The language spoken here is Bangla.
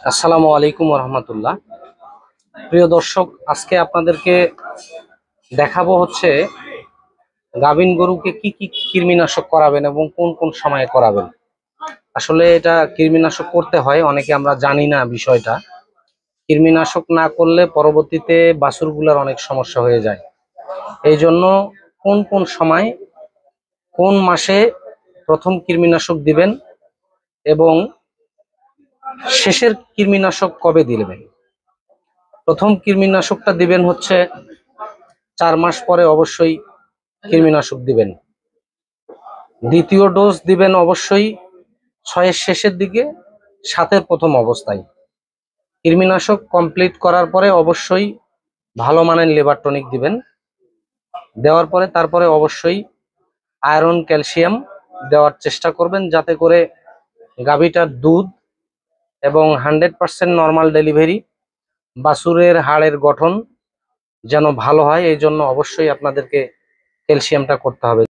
আসসালামু আলাইকুম রহমতুল্লাহ। প্রিয় দর্শক, আজকে আপনাদেরকে দেখাবো হচ্ছে গাভীন গরুকে কি কি কৃমিনাশক করাবেন এবং কোন কোন সময়ে করাবেন। আসলে এটা কৃমিনাশক করতে হয়, অনেকে আমরা জানি না বিষয়টা। কৃমিনাশক না করলে পরবর্তীতে বাছুরগুলার অনেক সমস্যা হয়ে যায়। এই জন্য কোন কোন সময় কোন মাসে প্রথম কৃমিনাশক দিবেন এবং শেষের কৃমিনাশক কবে দিবেন। প্রথম কৃমিনাশকটা দিবেন হচ্ছে 4 মাস পরে অবশ্যই কৃমিনাশক দিবেন। দ্বিতীয় ডোজ দিবেন অবশ্যই 6-এর শেষের দিকে, 7-এর প্রথম অবস্থায়। কৃমিনাশক কমপ্লিট করার পরে অবশ্যই ভালো মানের লিভার টনিক দিবেন। দেওয়ার পরে তারপরে অবশ্যই আয়রন ক্যালসিয়াম দেওয়ার চেষ্টা করবেন, যাতে করে গাভীটার দুধ এবং 100% নর্মাল ডেলিভারি, বাছুরের হাড়ের গঠন যেন ভালো হয়। এই জন্য অবশ্যই আপনাদেরকে ক্যালসিয়ামটা করতে হবে।